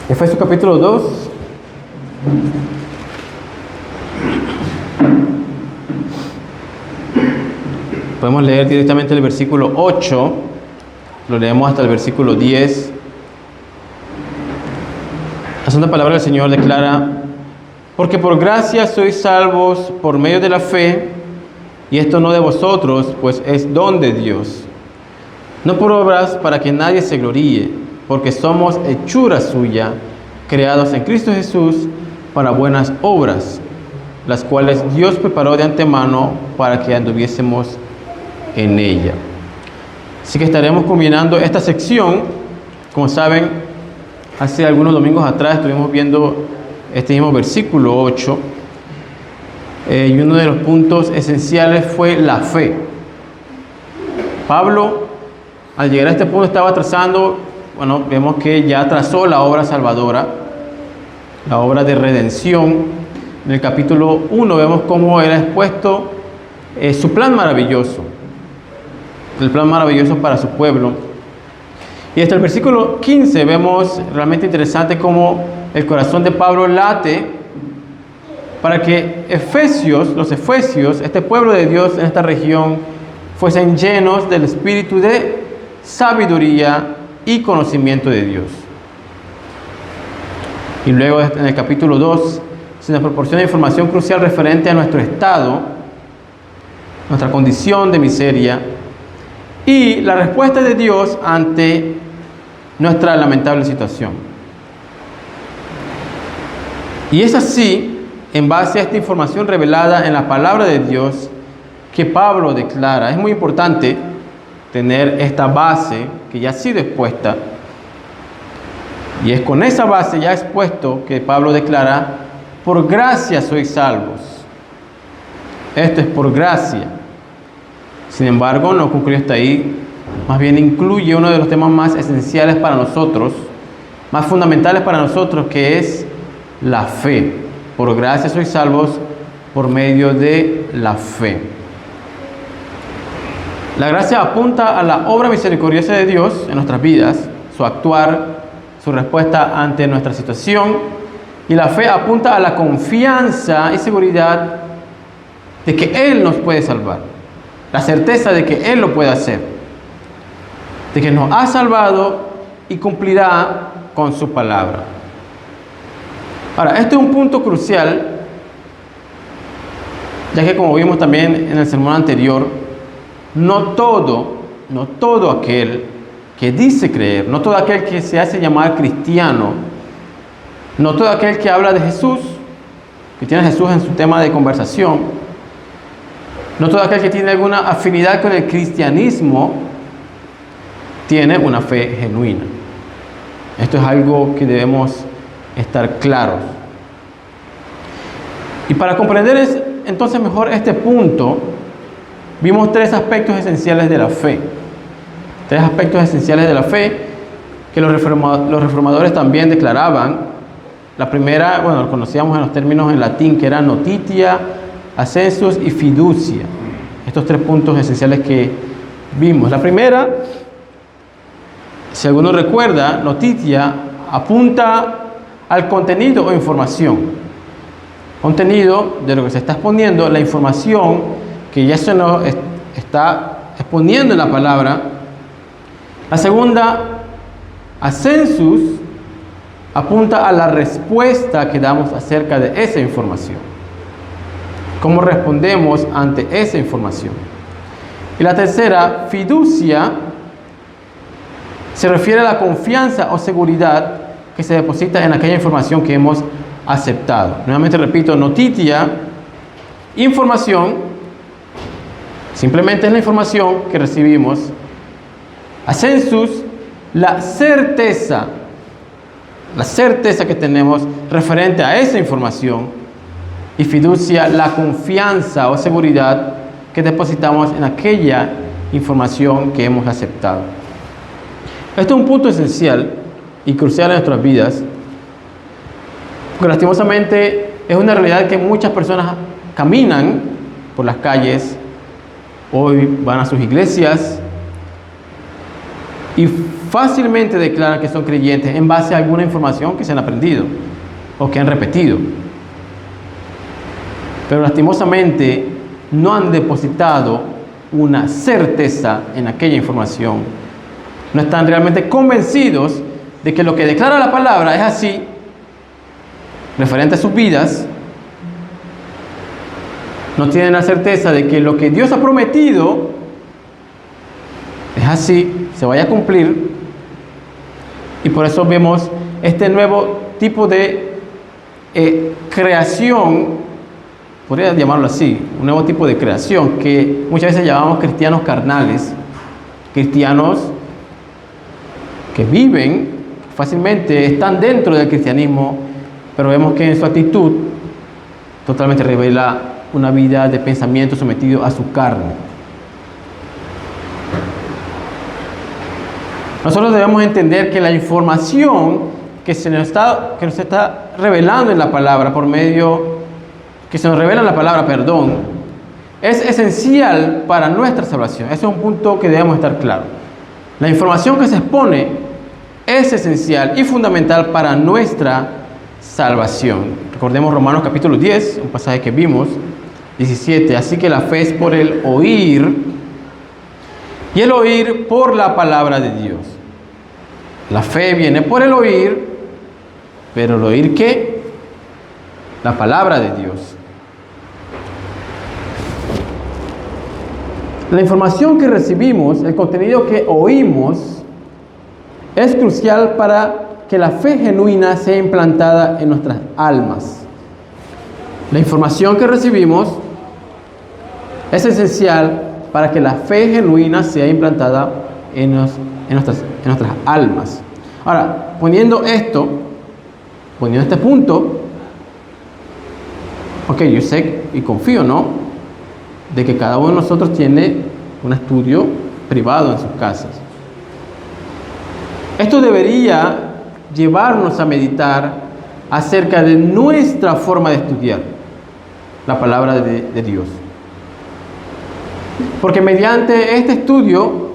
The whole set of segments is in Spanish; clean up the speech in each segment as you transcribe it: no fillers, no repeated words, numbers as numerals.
Efesios capítulo 2. Podemos leer directamente el versículo 8, lo leemos hasta el versículo 10. La santa palabra del Señor declara: porque por gracia sois salvos por medio de la fe, y esto no de vosotros, pues es don de Dios, no por obras, para que nadie se gloríe, porque somos hechura suya, creados en Cristo Jesús para buenas obras, las cuales Dios preparó de antemano para que anduviésemos en ella. Así que estaremos combinando esta sección. Como saben, hace algunos domingos atrás estuvimos viendo este mismo versículo 8, y uno de los puntos esenciales fue la fe. Pablo, al llegar a este punto, estaba trazando, vemos que ya trazó la obra salvadora, la obra de redención. En el capítulo 1 vemos cómo era expuesto su plan maravilloso, el plan maravilloso para su pueblo. Y hasta el versículo 15 vemos realmente interesante cómo el corazón de Pablo late para que los efesios, este pueblo de Dios en esta región, fuesen llenos del espíritu de sabiduría y conocimiento de Dios. Y luego en el capítulo 2 se nos proporciona información crucial referente a nuestro estado, nuestra condición de miseria y la respuesta de Dios ante nuestra lamentable situación. Y es así, en base a esta información revelada en la palabra de Dios, que Pablo declara. Es muy importante tener esta base que ya ha sido expuesta, y es con esa base ya expuesto que Pablo declara: por gracia sois salvos. Esto es por gracia. Sin embargo, no concluye hasta ahí, más bien incluye uno de los temas más esenciales para nosotros, más fundamentales para nosotros, que es la fe. Por gracia sois salvos por medio de la fe. La gracia apunta a la obra misericordiosa de Dios en nuestras vidas, su actuar, su respuesta ante nuestra situación, y la fe apunta a la confianza y seguridad de que Él nos puede salvar, la certeza de que Él lo puede hacer, de que nos ha salvado y cumplirá con su palabra. Ahora, este es un punto crucial, ya que, como vimos también en el sermón anterior, no todo aquel que dice creer, no todo aquel que se hace llamar cristiano, no todo aquel que habla de Jesús, que tiene a Jesús en su tema de conversación, no todo aquel que tiene alguna afinidad con el cristianismo, tiene una fe genuina. Esto es algo que debemos estar claros. Y para comprender entonces mejor este punto, vimos tres aspectos esenciales de la fe. Tres aspectos esenciales de la fe que los reformadores también declaraban. La primera, lo conocíamos en los términos en latín, que era notitia, ascensus y fiducia. Estos tres puntos esenciales que vimos. La primera, si alguno recuerda, notitia apunta al contenido o información. Contenido de lo que se está exponiendo, la información que ya se nos está exponiendo en la palabra. La segunda, ascensus, apunta a la respuesta que damos acerca de esa información. ¿Cómo respondemos ante esa información? Y la tercera, fiducia, se refiere a la confianza o seguridad que se deposita en aquella información que hemos aceptado. Nuevamente repito, notitia, información, simplemente es la información que recibimos. Ascensus, la certeza que tenemos referente a esa información. Y fiducia, la confianza o seguridad que depositamos en aquella información que hemos aceptado. Este es un punto esencial y crucial en nuestras vidas, porque lastimosamente es una realidad que muchas personas caminan por las calles, hoy van a sus iglesias y fácilmente declaran que son creyentes en base a alguna información que se han aprendido o que han repetido. Pero lastimosamente no han depositado una certeza en aquella información. No están realmente convencidos de que lo que declara la palabra es así, referente a sus vidas. No tienen la certeza de que lo que Dios ha prometido es así, se vaya a cumplir. Y por eso vemos este nuevo tipo de creación, podría llamarlo así, un nuevo tipo de creación que muchas veces llamamos cristianos carnales, cristianos que viven fácilmente, están dentro del cristianismo, pero vemos que en su actitud totalmente revela una vida de pensamiento sometido a su carne. Nosotros debemos entender que la información que se nos está revelando en la palabra que se nos revela en la palabra, es esencial para nuestra salvación. Ese es un punto que debemos estar claros. La información que se expone es esencial y fundamental para nuestra salvación. Recordemos Romanos capítulo 10, un pasaje que vimos, 17. Así que la fe es por el oír, y el oír por la palabra de Dios. La fe viene por el oír, pero el oír ¿qué? La palabra de Dios. La información que recibimos, el contenido que oímos, es crucial para que la fe genuina sea implantada en nuestras almas. La información que recibimos es esencial para que la fe genuina sea implantada en nuestras almas. Ahora, poniendo este punto, ok, yo sé y confío, ¿no?, de que cada uno de nosotros tiene un estudio privado en sus casas. Esto debería llevarnos a meditar acerca de nuestra forma de estudiar la palabra de Dios. Porque mediante este estudio,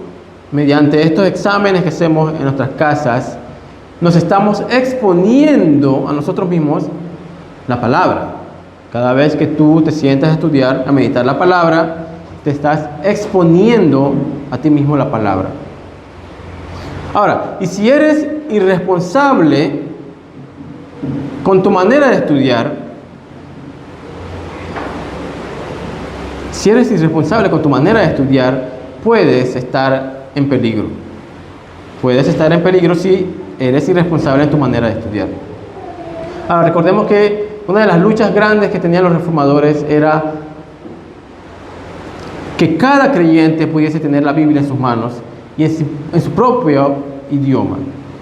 mediante estos exámenes que hacemos en nuestras casas, nos estamos exponiendo a nosotros mismos la palabra. Cada vez que tú te sientas a estudiar, a meditar la palabra, te estás exponiendo a ti mismo la palabra. Ahora, y si eres irresponsable con tu manera de estudiar, puedes estar en peligro. Puedes estar en peligro si eres irresponsable en tu manera de estudiar. Ahora, recordemos que una de las luchas grandes que tenían los reformadores era que cada creyente pudiese tener la Biblia en sus manos y en su propio idioma.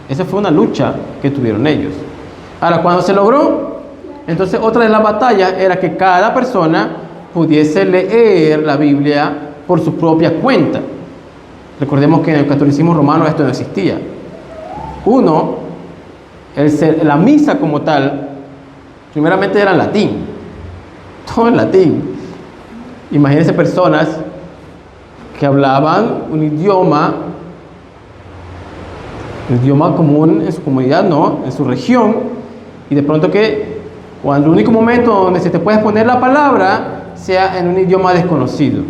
Esa fue una lucha que tuvieron ellos. Ahora, cuando se logró, entonces otra de las batallas era que cada persona pudiese leer la Biblia por su propia cuenta. Recordemos que en el catolicismo romano esto no existía. La misa como tal, primeramente era en latín, todo en latín. Imagínense personas que hablaban un idioma común en su comunidad, ¿no?, en su región, y de pronto que cuando el único momento donde se te puede exponer la palabra sea en un idioma desconocido.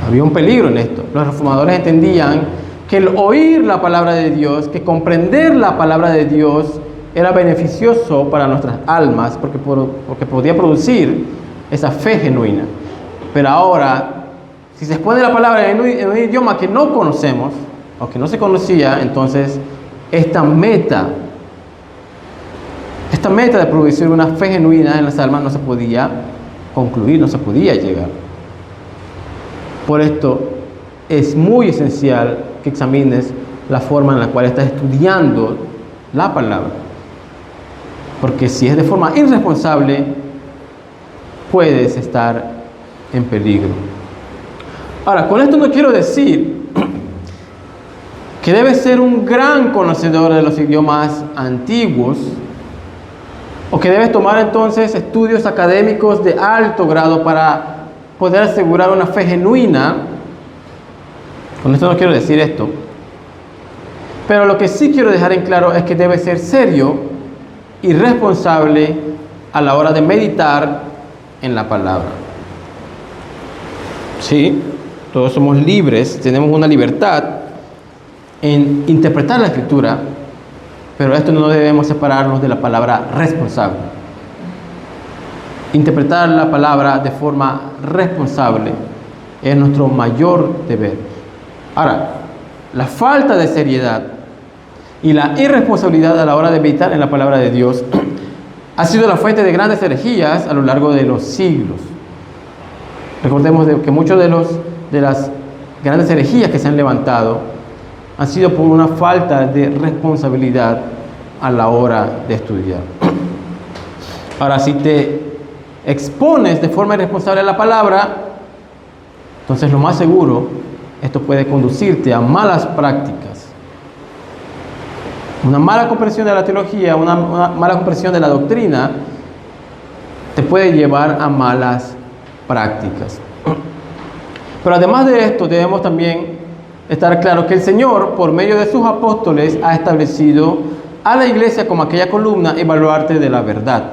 Había un peligro en esto. Los reformadores entendían que el oír la palabra de Dios, que comprender la palabra de Dios era beneficioso para nuestras almas, porque podía producir esa fe genuina. Pero ahora, si se expone la palabra en un idioma que no conocemos, o que no se conocía, entonces esta meta de producir una fe genuina en las almas no se podía concluir, no se podía llegar. Por esto es muy esencial que examines la forma en la cual estás estudiando la palabra. Porque si es de forma irresponsable, puedes estar en peligro. Ahora, con esto no quiero decir que debes ser un gran conocedor de los idiomas antiguos o que debes tomar entonces estudios académicos de alto grado para poder asegurar una fe genuina. Con esto no quiero decir esto, Pero lo que sí quiero dejar en claro es que debe ser serio y responsable a la hora de meditar en la palabra. Sí, todos somos libres, tenemos una libertad en interpretar la Escritura, pero esto no debemos separarnos de la palabra responsable. Interpretar la palabra de forma responsable es nuestro mayor deber. Ahora, la falta de seriedad y la irresponsabilidad a la hora de meditar en la palabra de Dios ha sido la fuente de grandes herejías a lo largo de los siglos. Recordemos que muchos de las grandes herejías que se han levantado han sido por una falta de responsabilidad a la hora de estudiar. Ahora, si te expones de forma irresponsable a la palabra, entonces lo más seguro, esto puede conducirte a malas prácticas. Una mala comprensión de la teología, una mala comprensión de la doctrina, te puede llevar a malas prácticas. Pero además de esto, debemos también estar claros que el Señor, por medio de sus apóstoles, ha establecido a la iglesia como aquella columna y baluarte de la verdad.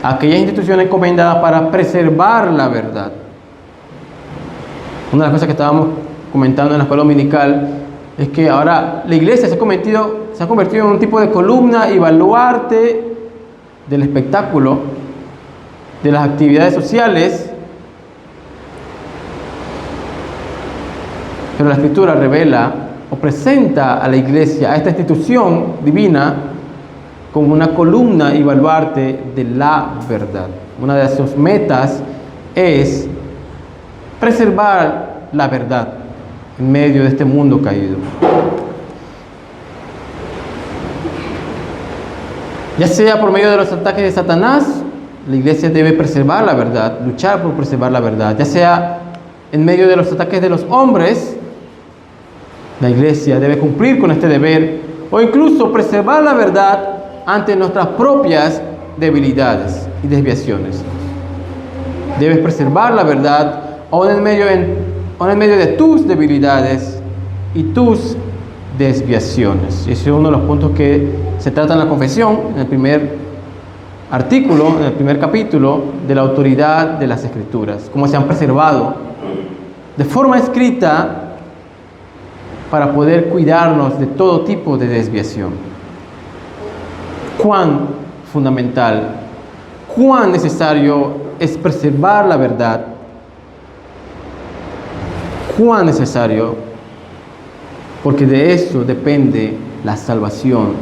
Aquella institución encomendada para preservar la verdad. Una de las cosas que estábamos comentando en la escuela dominical es que ahora la iglesia se ha convertido en un tipo de columna y baluarte del espectáculo, de las actividades sociales. Pero la Escritura revela o presenta a la iglesia, a esta institución divina, como una columna y baluarte de la verdad. Una de sus metas es preservar la verdad en medio de este mundo caído. Ya sea por medio de los ataques de Satanás, la iglesia debe preservar la verdad, luchar por preservar la verdad. Ya sea en medio de los ataques de los hombres, la iglesia debe cumplir con este deber, o incluso preservar la verdad ante nuestras propias debilidades y desviaciones. Debes preservar la verdad aún en medio de tus debilidades y tus desviaciones. Ese es uno de los puntos que se trata en la confesión, en el primer artículo, en el primer capítulo, de la autoridad de las Escrituras, cómo se han preservado de forma escrita para poder cuidarnos de todo tipo de desviación. Cuán fundamental, cuán necesario es preservar la verdad, cuán necesario, porque de eso depende la salvación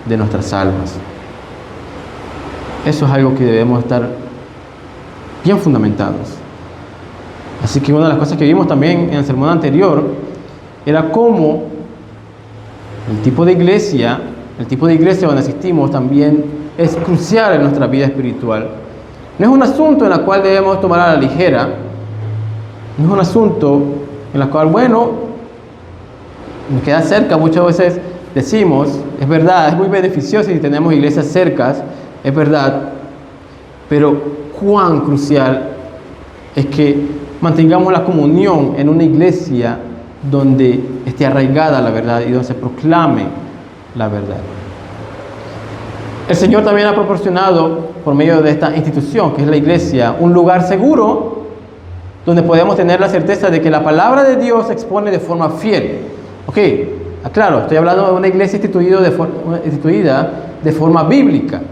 de nuestras almas. Eso es algo que debemos estar bien fundamentados. Así que una de las cosas que vimos también en el sermón anterior era cómo el tipo de iglesia donde asistimos también es crucial en nuestra vida espiritual. No es un asunto en el cual debemos tomar a la ligera. No es un asunto en el cual, bueno, nos queda cerca. Muchas veces decimos, es verdad, es muy beneficioso si tenemos iglesias cercas, es verdad, pero cuán crucial es que mantengamos la comunión en una iglesia donde esté arraigada la verdad y donde se proclame la verdad. El Señor también ha proporcionado, por medio de esta institución que es la iglesia, un lugar seguro donde podemos tener la certeza de que la palabra de Dios se expone de forma fiel. Ok, claro, estoy hablando de una iglesia instituida de forma bíblica.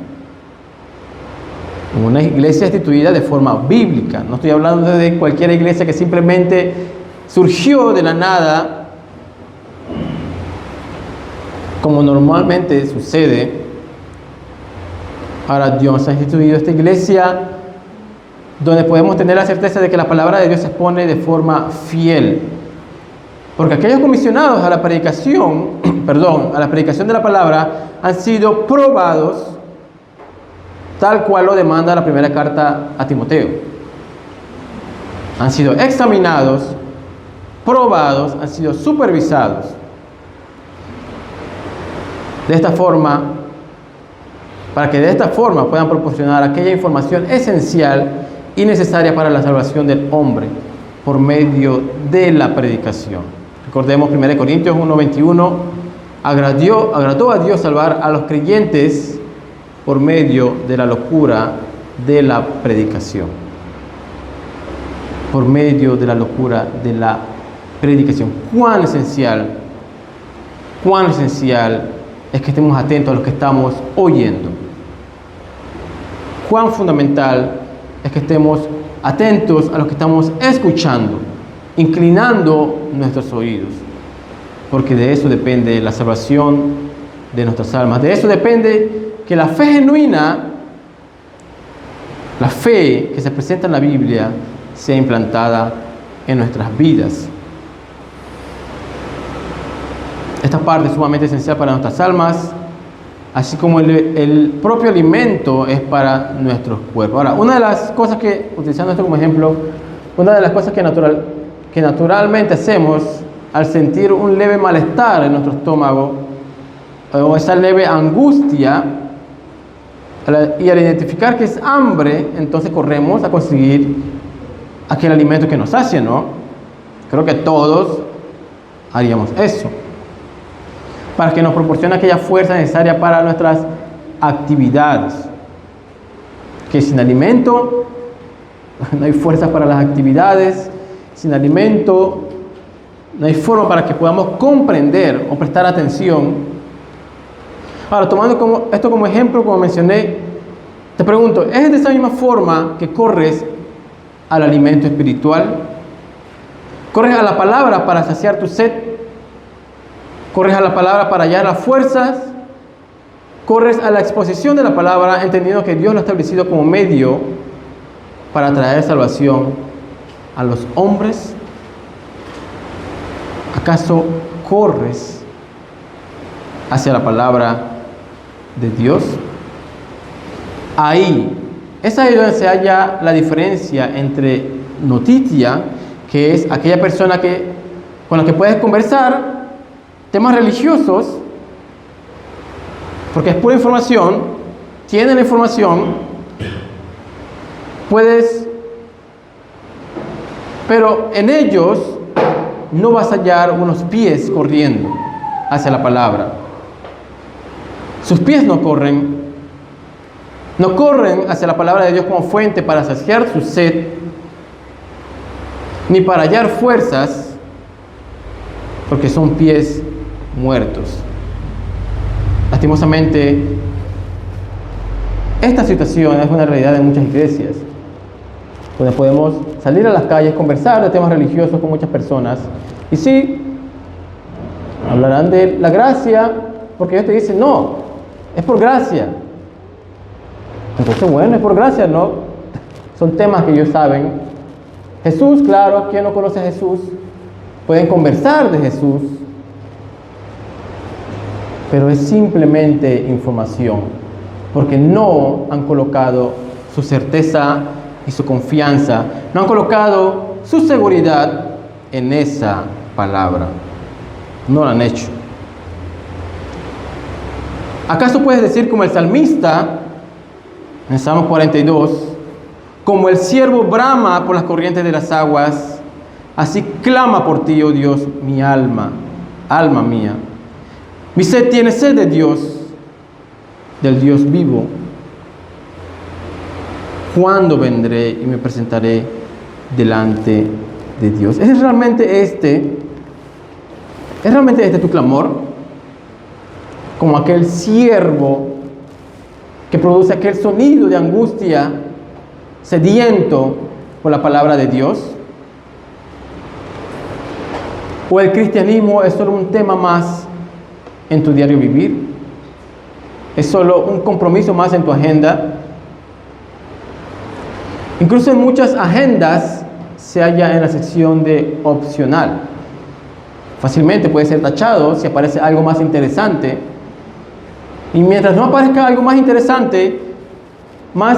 Una iglesia instituida de forma bíblica. No estoy hablando de cualquier iglesia que simplemente surgió de la nada, como normalmente sucede. Ahora Dios ha instituido esta iglesia donde podemos tener la certeza de que la palabra de Dios se expone de forma fiel. Porque aquellos comisionados a la predicación de la palabra han sido probados tal cual lo demanda la primera carta a Timoteo. Han sido examinados, probados, han sido supervisados. De esta forma, para que de esta forma puedan proporcionar aquella información esencial y necesaria para la salvación del hombre por medio de la predicación. Recordemos 1 Corintios 1:21, agradó a Dios salvar a los creyentes por medio de la locura de la predicación. Por medio de la locura de la predicación. Cuán esencial es que estemos atentos a lo que estamos oyendo. Cuán fundamental es que estemos atentos a lo que estamos escuchando, inclinando nuestros oídos, porque de eso depende la salvación de nuestras almas. De eso depende que la fe genuina, la fe que se presenta en la Biblia, sea implantada en nuestras vidas. Esta parte es sumamente esencial para nuestras almas, así como el propio alimento es para nuestros cuerpos. Ahora, una de las cosas que, utilizando esto como ejemplo, una de las cosas que naturalmente hacemos al sentir un leve malestar en nuestro estómago o esa leve angustia, y al identificar que es hambre, entonces corremos a conseguir aquel alimento que nos sacia, ¿no? Creo que todos haríamos eso, para que nos proporcione aquella fuerza necesaria para nuestras actividades. Que sin alimento no hay fuerza para las actividades, sin alimento no hay forma para que podamos comprender o prestar atención. Ahora, tomando esto como ejemplo, como mencioné, te pregunto, ¿es de esa misma forma que corres al alimento espiritual? ¿Corres a la palabra para saciar tu sed? ¿Corres a la palabra para hallar las fuerzas? ¿Corres a la exposición de la palabra, entendiendo que Dios lo ha establecido como medio para traer salvación a los hombres? ¿Acaso corres hacia la palabra de Dios? Es ahí donde se halla la diferencia entre noticia, que es aquella persona con la que puedes conversar temas religiosos, porque es pura información, tiene la información, pero en ellos no vas a hallar unos pies corriendo hacia la palabra. Sus pies no corren hacia la palabra de Dios como fuente para saciar su sed, ni para hallar fuerzas, porque son pies muertos. Lastimosamente, esta situación es una realidad en muchas iglesias, donde podemos salir a las calles, conversar de temas religiosos con muchas personas, y sí, hablarán de la gracia, porque ellos te dicen, no, es por gracia. Entonces, bueno, es por gracia, ¿no? Son temas que ellos saben. Jesús, claro, ¿quién no conoce a Jesús? Pueden conversar de Jesús, pero es simplemente información, porque no han colocado su certeza y su confianza, no han colocado su seguridad en esa palabra. No lo han hecho. ¿Acaso puedes decir como el salmista en Salmo 42, como el ciervo brama por las corrientes de las aguas, así clama por ti, oh Dios, mi alma, alma mía? Mi sed tiene sed de Dios, del Dios vivo. ¿Cuándo vendré y me presentaré delante de Dios? ¿Es realmente este tu clamor? Como aquel ciervo que produce aquel sonido de angustia, sediento por la palabra de Dios. ¿O el cristianismo es solo un tema más en tu diario vivir? ¿Es solo un compromiso más en tu agenda? Incluso en muchas agendas se halla en la sección de opcional. Fácilmente puede ser tachado si aparece algo más interesante. Y mientras no aparezca algo más interesante, más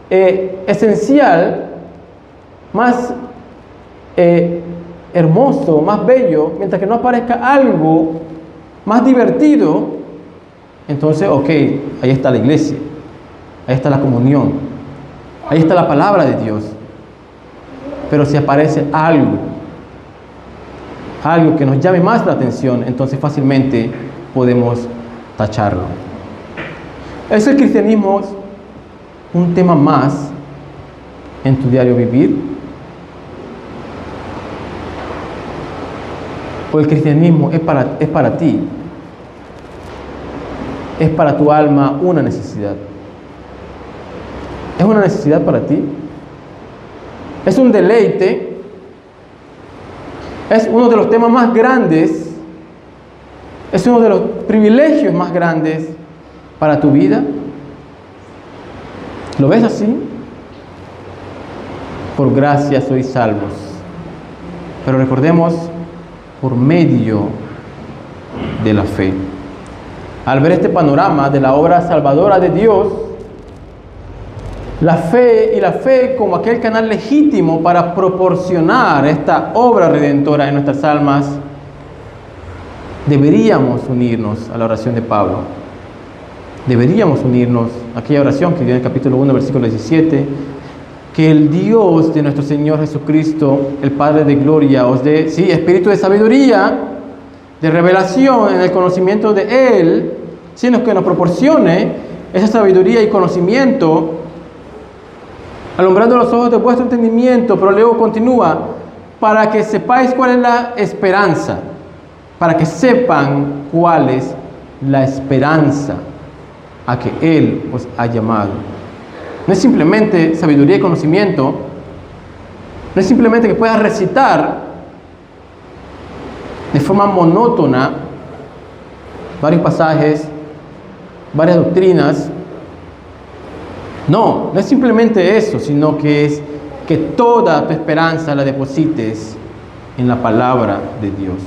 esencial, más hermoso, más bello, mientras que no aparezca algo más divertido, entonces, ok, ahí está la iglesia, ahí está la comunión, ahí está la palabra de Dios. Pero si aparece algo algo que nos llame más la atención, entonces fácilmente podemos tacharlo. ¿Es el cristianismo un tema más en tu diario vivir? ¿O el cristianismo es para ti? ¿Es para tu alma una necesidad? ¿Es una necesidad para ti? ¿Es un deleite? ¿Es uno de los temas más grandes? ¿Es uno de los privilegios más grandes para tu vida? ¿Lo ves así? Por gracia sois salvos. Pero recordemos, por medio de la fe. Al ver este panorama de la obra salvadora de Dios, la fe como aquel canal legítimo para proporcionar esta obra redentora en nuestras almas, deberíamos unirnos a la oración de Pablo. Deberíamos unirnos a aquella oración que dio en el capítulo 1, versículo 17, que el Dios de nuestro Señor Jesucristo, el Padre de gloria, os dé, sí, espíritu de sabiduría, de revelación en el conocimiento de Él, sino que nos proporcione esa sabiduría y conocimiento, alumbrando los ojos de vuestro entendimiento. Pero luego continúa, para que sepáis cuál es la esperanza, para que sepan cuál es la esperanza a que Él os ha llamado. No es simplemente sabiduría y conocimiento, no es simplemente que puedas recitar de forma monótona varios pasajes, varias doctrinas. No es simplemente eso, sino que es que toda tu esperanza la deposites en la palabra de Dios.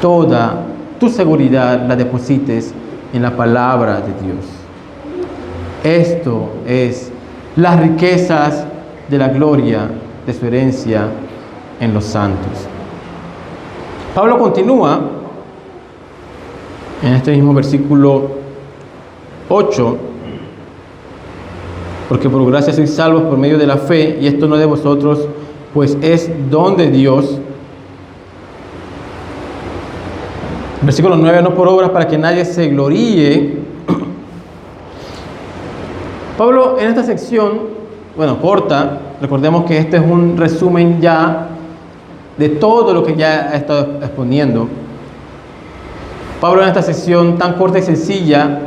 Toda tu seguridad la deposites en la palabra de Dios. Esto es las riquezas de la gloria de su herencia en los santos. Pablo continúa en este mismo versículo 8, porque por gracia sois salvos por medio de la fe, y esto no de vosotros, pues es don de Dios. Versículo 9, no por obras para que nadie se gloríe. Pablo en esta sección, corta, recordemos que este es un resumen ya de todo lo que ya ha estado exponiendo. Pablo en esta sección tan corta y sencilla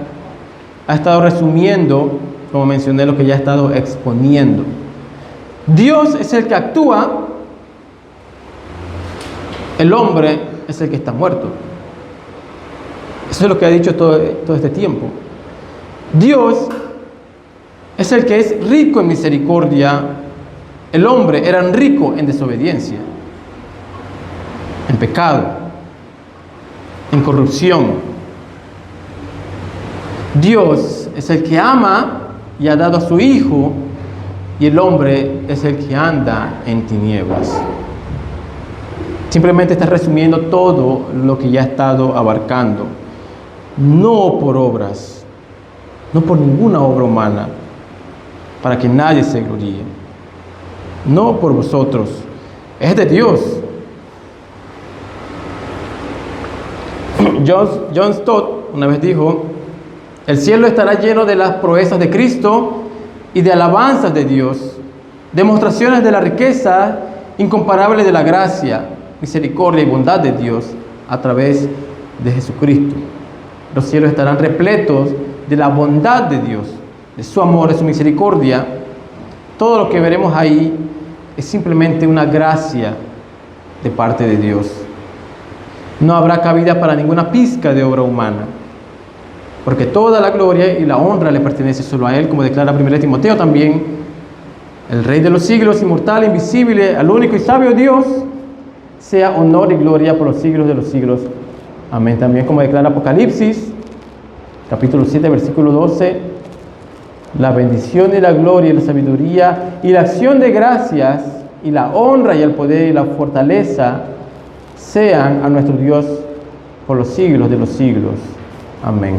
ha estado resumiendo, como mencioné, lo que ya ha estado exponiendo. Dios es el que actúa, el hombre es el que está muerto. Eso es lo que ha dicho todo este tiempo. Dios es el que es rico en misericordia. El hombre era rico en desobediencia, en pecado, en corrupción. Dios es el que ama y ha dado a su Hijo, y el hombre es el que anda en tinieblas. Simplemente está resumiendo todo lo que ya ha estado abarcando. No por obras, no por ninguna obra humana, para que nadie se gloríe. No por vosotros, es de Dios. John Stott una vez dijo: el cielo estará lleno de las proezas de Cristo y de alabanzas de Dios, demostraciones de la riqueza incomparable de la gracia, misericordia y bondad de Dios a través de Jesucristo. Los cielos estarán repletos de la bondad de Dios, de su amor, de su misericordia. Todo lo que veremos ahí es simplemente una gracia de parte de Dios. No habrá cabida para ninguna pizca de obra humana, porque toda la gloria y la honra le pertenece solo a Él, como declara 1 Timoteo también. El Rey de los siglos, inmortal, invisible, al único y sabio Dios, sea honor y gloria por los siglos de los siglos. Amén. También, como declara Apocalipsis, capítulo 7, versículo 12, la bendición y la gloria y la sabiduría y la acción de gracias y la honra y el poder y la fortaleza sean a nuestro Dios por los siglos de los siglos. Amén.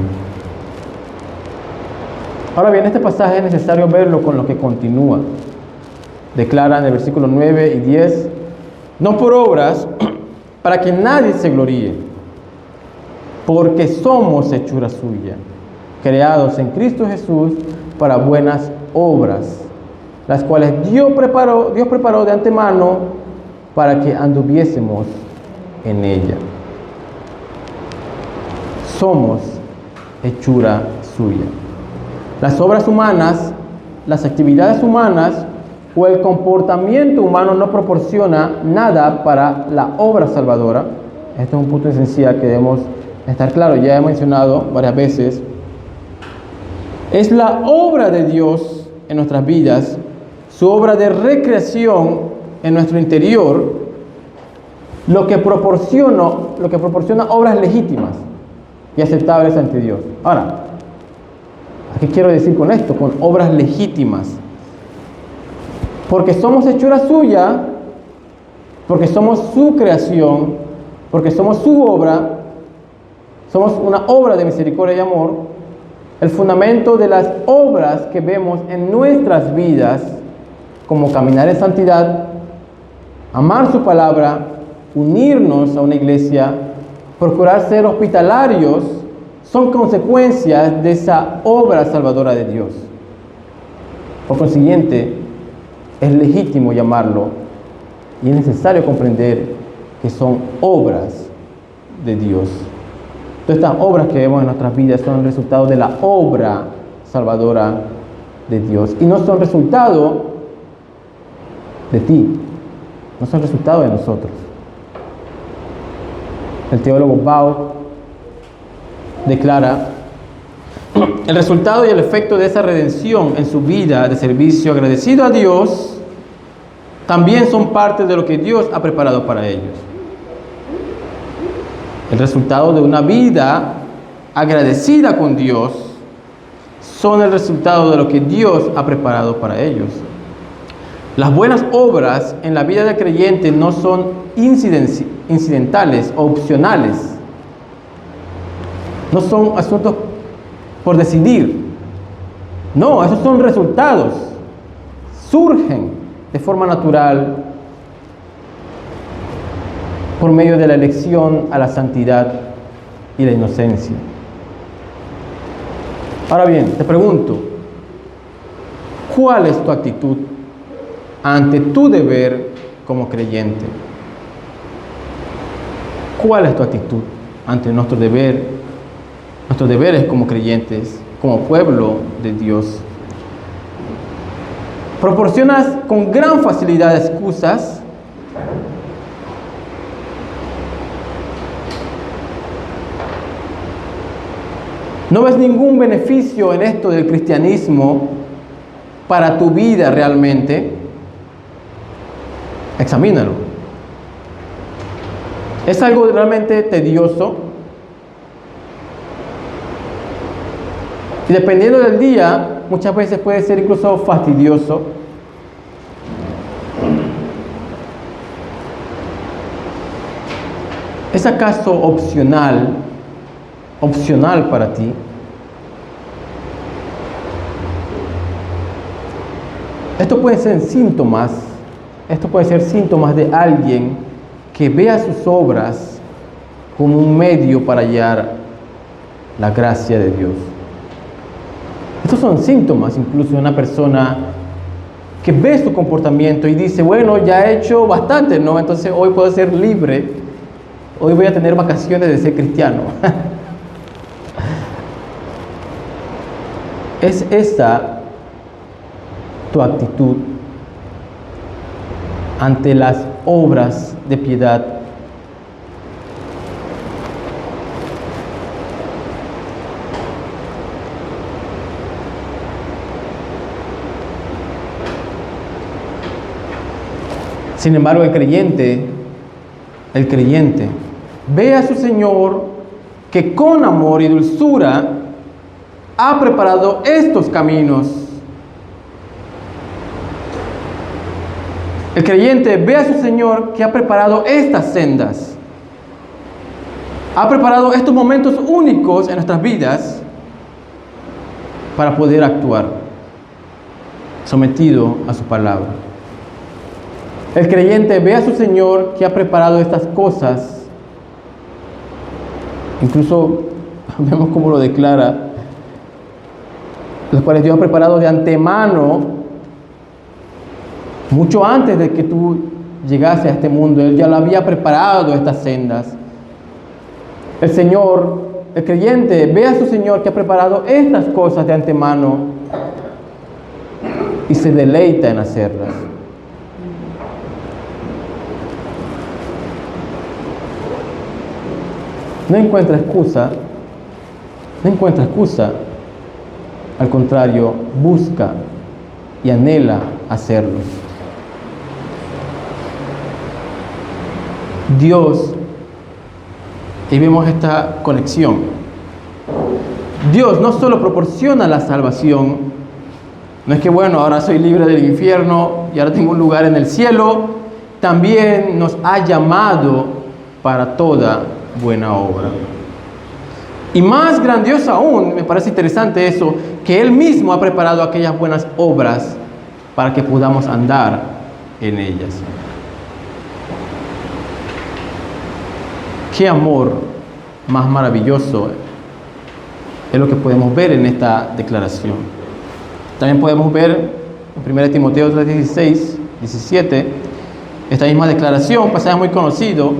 Ahora bien, este pasaje es necesario verlo con lo que continúa. Declara en el versículo 9 y 10, no por obras para que nadie se gloríe, porque somos hechura suya, creados en Cristo Jesús para buenas obras, las cuales Dios preparó de antemano para que anduviésemos en ella. Somos hechura suya. Las obras humanas, las actividades humanas o el comportamiento humano no proporciona nada para la obra salvadora. Este es un punto esencial que debemos estar claros. Ya he mencionado varias veces. Es la obra de Dios en nuestras vidas, su obra de recreación en nuestro interior, lo que proporciona obras legítimas y aceptables ante Dios. Ahora, ¿qué quiero decir con esto? Con obras legítimas. Porque somos hechura suya, porque somos su creación, porque somos su obra, somos una obra de misericordia y amor. El fundamento de las obras que vemos en nuestras vidas, como caminar en santidad, amar su palabra, unirnos a una iglesia, procurar ser hospitalarios, son consecuencias de esa obra salvadora de Dios. Por consiguiente, es legítimo llamarlo y es necesario comprender que son obras de Dios. Todas estas obras que vemos en nuestras vidas son el resultado de la obra salvadora de Dios y no son resultado de ti, no son resultado de nosotros. El teólogo Baur declara: el resultado y el efecto de esa redención en su vida de servicio agradecido a Dios también son parte de lo que Dios ha preparado para ellos. El resultado de una vida agradecida con Dios son el resultado de lo que Dios ha preparado para ellos. Las buenas obras en la vida del creyente no son incidentales o opcionales. No son asuntos por decidir. No, esos son resultados. Surgen de forma natural por medio de la elección a la santidad y la inocencia. Ahora bien, te pregunto, ¿cuál es tu actitud ante tu deber como creyente? ¿Cuál es tu actitud ante nuestros deberes como creyentes, como pueblo de Dios? ¿Proporcionas con gran facilidad excusas? ¿No ves ningún beneficio en esto del cristianismo para tu vida realmente? Examínalo. ¿Es algo realmente tedioso? Y dependiendo del día, muchas veces puede ser incluso fastidioso. ¿Es acaso opcional para ti? Esto puede ser síntomas de alguien que vea sus obras como un medio para hallar la gracia de Dios. Estos son síntomas incluso de una persona que ve su comportamiento y dice: bueno, ya he hecho bastante, ¿no? Entonces hoy puedo ser libre, hoy voy a tener vacaciones de ser cristiano. ¿Es esta tu actitud ante las obras de piedad? Sin embargo, el creyente ve a su Señor que con amor y dulzura ha preparado estos caminos. El creyente ve a su Señor que ha preparado estas sendas. Ha preparado estos momentos únicos en nuestras vidas para poder actuar sometido a su palabra. El creyente ve a su Señor que ha preparado estas cosas. Incluso vemos cómo lo declara, las cuales Dios ha preparado de antemano, mucho antes de que tú llegase a este mundo. Él ya lo había preparado, estas sendas. El Señor, el creyente ve a su Señor que ha preparado estas cosas de antemano y se deleita en hacerlas. No encuentra excusa, no encuentra excusa. Al contrario, busca y anhela hacerlo. Dios, y vemos esta conexión. Dios no solo proporciona la salvación, no es que bueno, ahora soy libre del infierno y ahora tengo un lugar en el cielo, también nos ha llamado para toda buena obra. Y más grandioso aún, me parece interesante eso, que Él mismo ha preparado aquellas buenas obras para que podamos andar en ellas. Qué amor más maravilloso es lo que podemos ver en esta declaración. También podemos ver en 1 Timoteo 3:16, 17, esta misma declaración, pasaje muy conocido.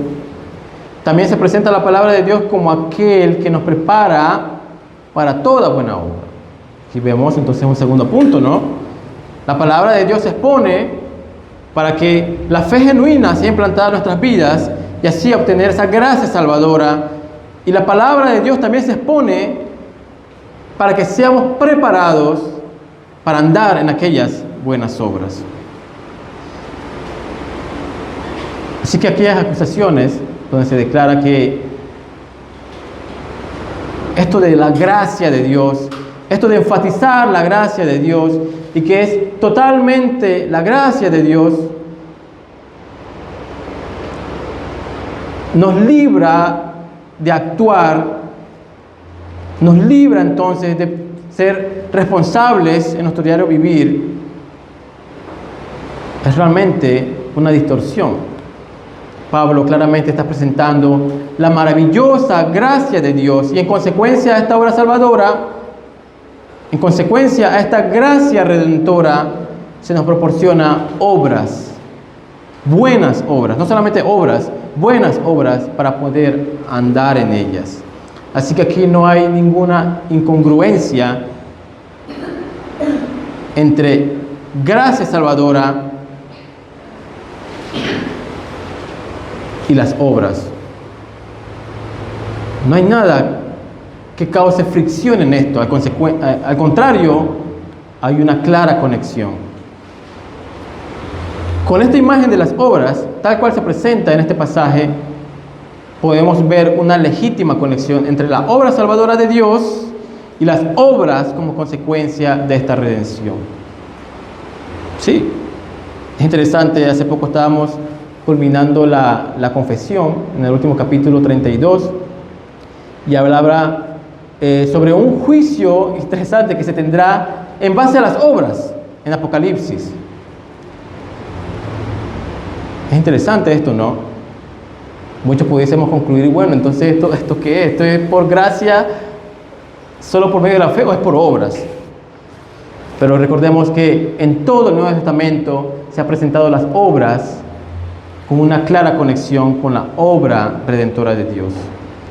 También se presenta la palabra de Dios como aquel que nos prepara para toda buena obra. Aquí vemos entonces un segundo punto, ¿no? La palabra de Dios se expone para que la fe genuina sea implantada en nuestras vidas y así obtener esa gracia salvadora. Y la palabra de Dios también se expone para que seamos preparados para andar en aquellas buenas obras. Así que aquellas acusaciones donde se declara que esto de la gracia de Dios, esto de enfatizar la gracia de Dios y que es totalmente la gracia de Dios, nos libra de actuar, nos libra entonces de ser responsables en nuestro diario vivir. Es realmente una distorsión. Pablo claramente está presentando la maravillosa gracia de Dios y en consecuencia a esta obra salvadora, en consecuencia a esta gracia redentora, se nos proporciona obras, buenas obras, no solamente obras, buenas obras para poder andar en ellas. Así que aquí no hay ninguna incongruencia entre gracia salvadora y las obras. No hay nada que cause fricción en esto. Al contrario, hay una clara conexión. Con esta imagen de las obras, tal cual se presenta en este pasaje, podemos ver una legítima conexión entre la obra salvadora de Dios y las obras como consecuencia de esta redención. Sí, es interesante, hace poco estábamos culminando la confesión en el último capítulo 32 y hablaba sobre un juicio interesante que se tendrá en base a las obras en Apocalipsis. Es interesante esto, ¿no? Muchos pudiésemos concluir, bueno, entonces ¿esto qué es? ¿Esto es por gracia, solo por medio de la fe o es por obras? Pero recordemos que en todo el Nuevo Testamento se han presentado las obras con una clara conexión con la obra redentora de Dios,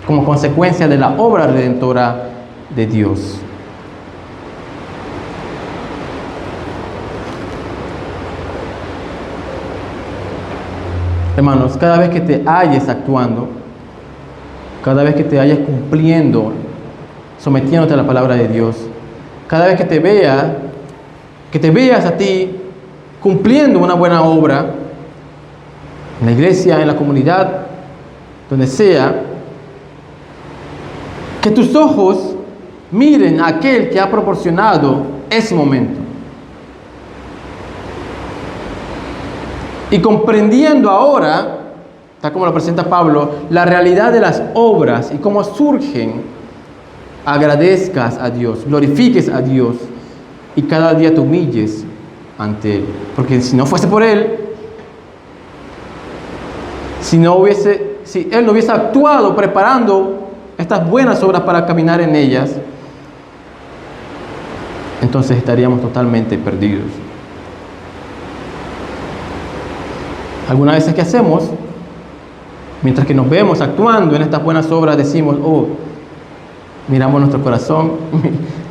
como consecuencia de la obra redentora de Dios. Hermanos, cada vez que te halles actuando, cada vez que te halles cumpliendo, sometiéndote a la palabra de Dios, cada vez que te veas a ti cumpliendo una buena obra, en la iglesia, en la comunidad, donde sea, que tus ojos miren a aquel que ha proporcionado ese momento. Y comprendiendo ahora, tal como lo presenta Pablo, la realidad de las obras y cómo surgen, agradezcas a Dios, glorifiques a Dios y cada día te humilles ante Él. Porque si no fuese por Él, si Él no hubiese actuado preparando estas buenas obras para caminar en ellas, entonces estaríamos totalmente perdidos. Algunas veces, ¿qué hacemos? Mientras que nos vemos actuando en estas buenas obras, decimos, miramos nuestro corazón,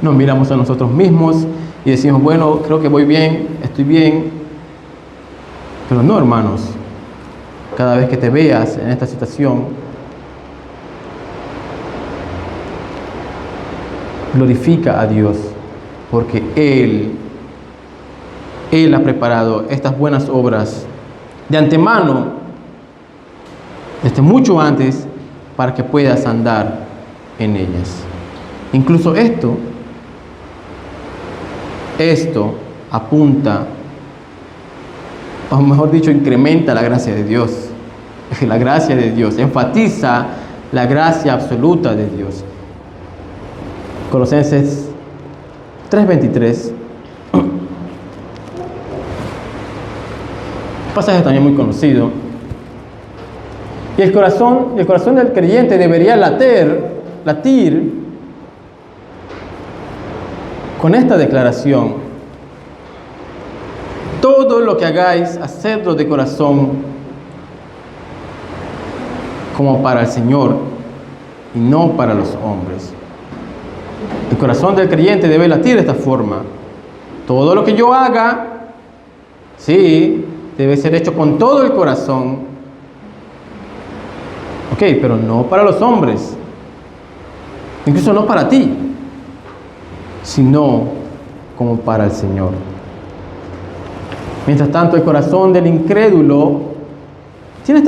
nos miramos a nosotros mismos y decimos, bueno, creo que voy bien, estoy bien. Pero no, hermanos, cada vez que te veas en esta situación, glorifica a Dios, porque Él ha preparado estas buenas obras de antemano, desde mucho antes, para que puedas andar en ellas. Incluso esto apunta, o mejor dicho, incrementa la gracia de Dios. La gracia de Dios enfatiza la gracia absoluta de Dios. Colosenses 3:23. Pasaje también muy conocido. Y el corazón del creyente debería latir con esta declaración: todo lo que hagáis, hacedlo de corazón como para el Señor y no para los hombres. El corazón del creyente debe latir de esta forma: todo lo que yo haga, sí, debe ser hecho con todo el corazón. Ok, pero no para los hombres, incluso no para ti, sino como para el Señor. Mientras tanto, el corazón del incrédulo tiene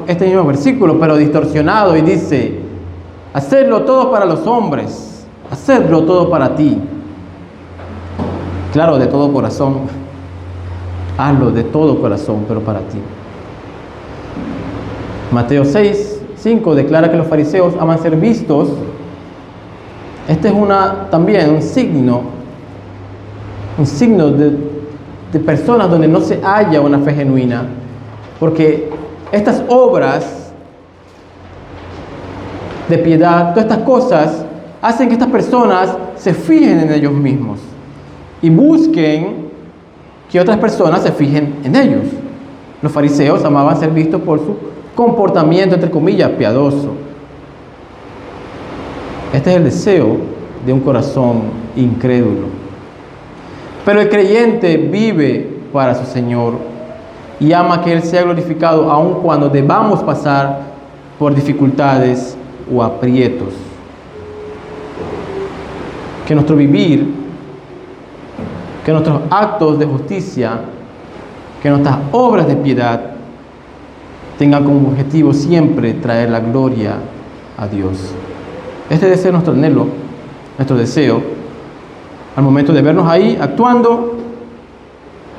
este mismo versículo, pero distorsionado, y dice: hacedlo todo para los hombres, hacedlo todo para ti. Claro, de todo corazón, hazlo de todo corazón, pero para ti. Mateo 6:5 declara que los fariseos aman ser vistos. Este es también un signo de personas donde no se halla una fe genuina, porque estas obras de piedad, todas estas cosas, hacen que estas personas se fijen en ellos mismos y busquen que otras personas se fijen en ellos. Los fariseos amaban ser vistos por su comportamiento, entre comillas, piadoso. Este es el deseo de un corazón incrédulo. Pero el creyente vive para su Señor y ama que Él sea glorificado aun cuando debamos pasar por dificultades o aprietos. Que nuestro vivir, que nuestros actos de justicia, que nuestras obras de piedad tengan como objetivo siempre traer la gloria a Dios. Este debe ser nuestro anhelo, nuestro deseo, al momento de vernos ahí actuando,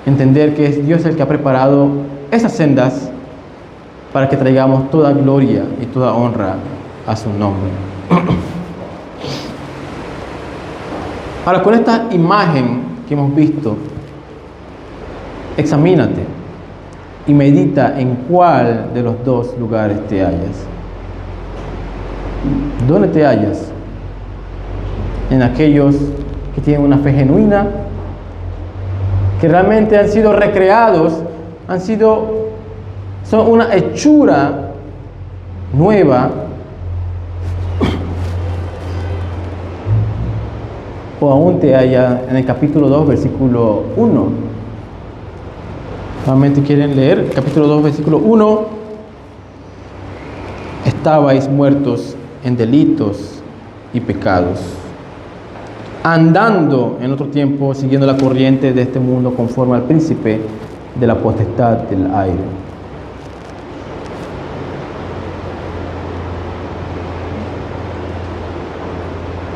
entender que es Dios el que ha preparado esas sendas para que traigamos toda gloria y toda honra a su nombre. Ahora, con esta imagen que hemos visto, examínate y medita en cuál de los dos lugares te hallas. ¿Dónde te hallas? ¿En aquellos que tienen una fe genuina, que realmente han sido recreados, son una hechura nueva? ¿O aún te hallas en el capítulo 2, versículo 1? Nuevamente quieren leer capítulo 2, versículo 1. Estabais muertos en delitos y pecados, andando en otro tiempo siguiendo la corriente de este mundo conforme al príncipe de la potestad del aire.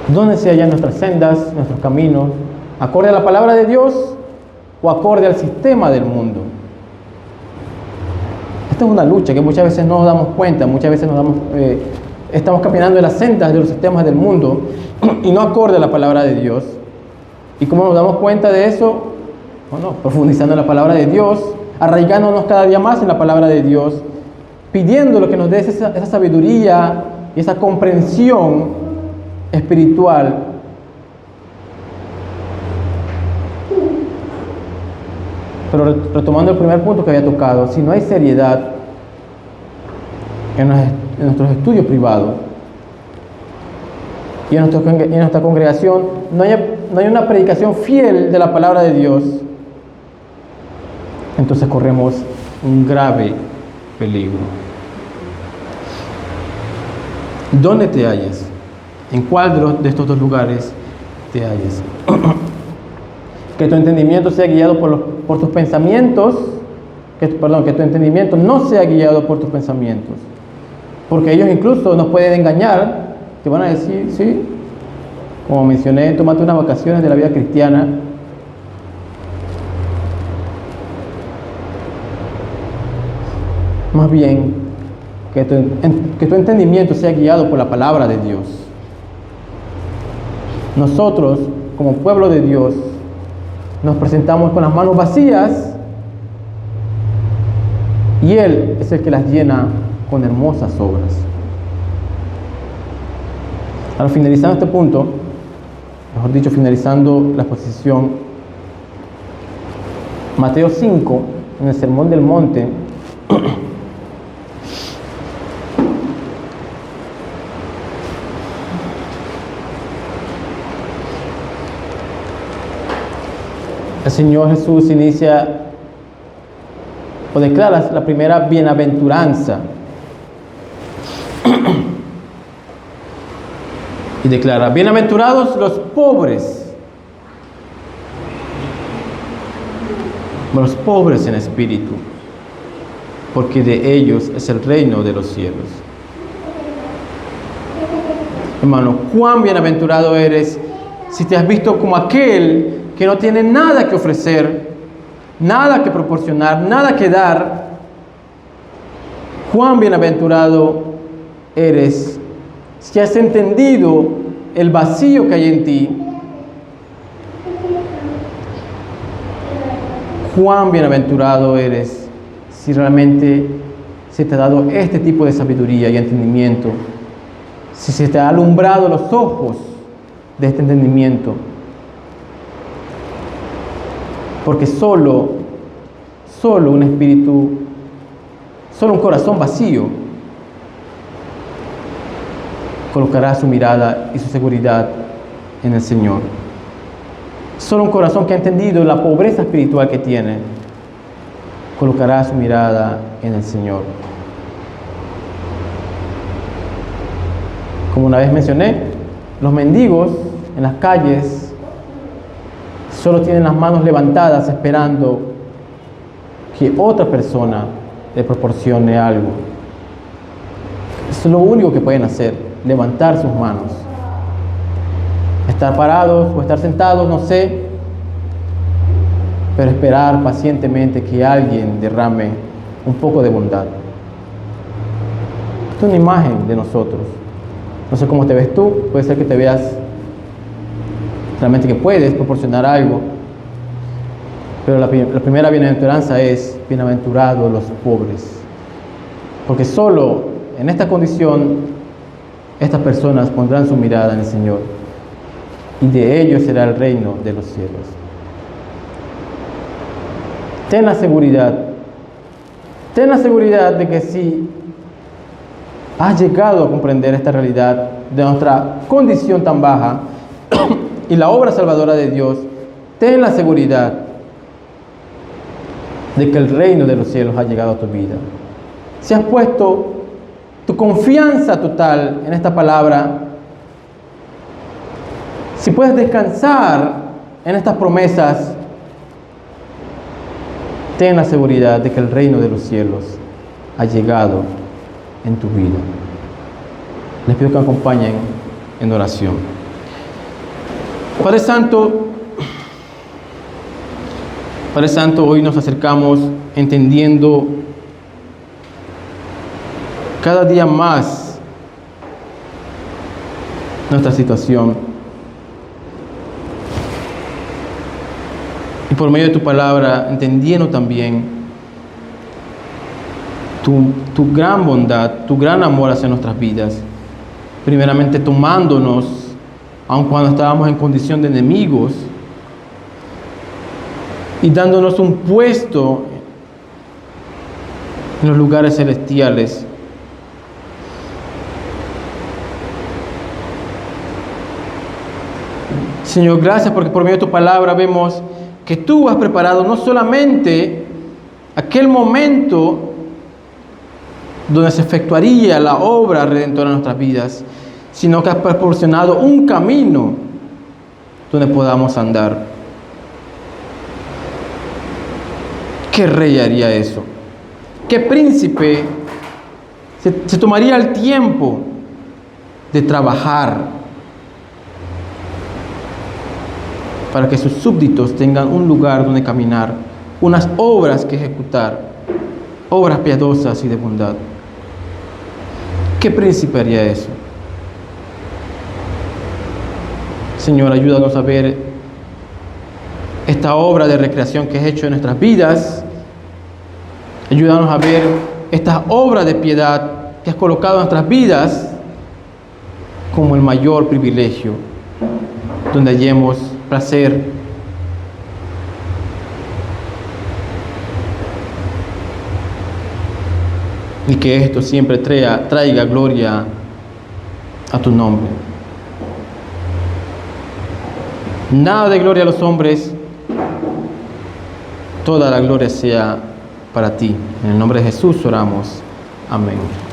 ¿Dónde se hallan nuestras sendas, nuestros caminos? ¿Acorde a la palabra de Dios o acorde al sistema del mundo? Esta es una lucha que muchas veces no nos damos cuenta, muchas veces estamos caminando en las sendas de los sistemas del mundo y no acorde a la palabra de Dios. ¿Y cómo nos damos cuenta de eso? Bueno, profundizando en la palabra de Dios, arraigándonos cada día más en la palabra de Dios pidiendo lo que nos dé esa sabiduría y esa comprensión espiritual. Pero retomando el primer punto que había tocado, si no hay seriedad en nuestros estudios privados y en nuestra congregación, no hay una predicación fiel de la palabra de Dios, entonces corremos un grave peligro. ¿Dónde te hallas? ¿En cuál de estos dos lugares te hallas? Que tu entendimiento sea guiado por tus pensamientos, que tu entendimiento no sea guiado por tus pensamientos, porque ellos incluso nos pueden engañar. Te van a decir, sí, como mencioné, tómate unas vacaciones de la vida cristiana. Más bien, que tu entendimiento sea guiado por la palabra de Dios. Nosotros, como pueblo de Dios, nos presentamos con las manos vacías y Él es el que las llena con hermosas obras. Ahora, finalizando este punto, mejor dicho, finalizando la exposición, Mateo 5, en el Sermón del Monte, el Señor Jesús inicia o declara la primera bienaventuranza y declara: bienaventurados los pobres en espíritu, porque de ellos es el reino de los cielos. Hermano, cuán bienaventurado eres si te has visto como aquel que no tiene nada que ofrecer, nada que proporcionar, nada que dar. Cuán bienaventurado eres si has entendido el vacío que hay en ti. Cuán bienaventurado eres si realmente se te ha dado este tipo de sabiduría y entendimiento, si se te ha alumbrado los ojos de este entendimiento. Porque solo un espíritu, solo un corazón vacío colocará su mirada y su seguridad en el Señor. Solo un corazón que ha entendido la pobreza espiritual que tiene colocará su mirada en el Señor. Como una vez mencioné, los mendigos en las calles solo tienen las manos levantadas esperando que otra persona le proporcione algo. Eso es lo único que pueden hacer, levantar sus manos. Estar parados o estar sentados, no sé, pero esperar pacientemente que alguien derrame un poco de bondad. Esto es una imagen de nosotros. No sé cómo te ves tú, puede ser que te veas realmente que puedes proporcionar algo, pero la primera bienaventuranza es: bienaventurados los pobres, porque solo en esta condición estas personas pondrán su mirada en el Señor y de ellos será el reino de los cielos. Ten la seguridad de que si has llegado a comprender esta realidad de nuestra condición tan baja y la obra salvadora de Dios, ten la seguridad de que el reino de los cielos ha llegado a tu vida. Si has puesto tu confianza total en esta palabra, si puedes descansar en estas promesas, ten la seguridad de que el reino de los cielos ha llegado en tu vida. Les pido que me acompañen en oración. Padre Santo, hoy nos acercamos entendiendo cada día más nuestra situación. Y por medio de tu palabra, entendiendo también tu gran bondad, tu gran amor hacia nuestras vidas. Primeramente tomándonos, aun cuando estábamos en condición de enemigos, y dándonos un puesto en los lugares celestiales. Señor, gracias porque por medio de tu palabra vemos que tú has preparado no solamente aquel momento donde se efectuaría la obra redentora en nuestras vidas, sino que has proporcionado un camino donde podamos andar. ¿Qué rey haría eso? ¿Qué príncipe se tomaría el tiempo de trabajar para que sus súbditos tengan un lugar donde caminar, unas obras que ejecutar, obras piadosas y de bondad? ¿Qué príncipe haría eso? Señor, ayúdanos a ver esta obra de recreación que has hecho en nuestras vidas. Ayúdanos a ver estas obras de piedad que has colocado en nuestras vidas como el mayor privilegio, donde hallemos placer, y que esto siempre traiga gloria a tu nombre. Nada de gloria a los hombres, toda la gloria sea para ti. En el nombre de Jesús oramos. Amén.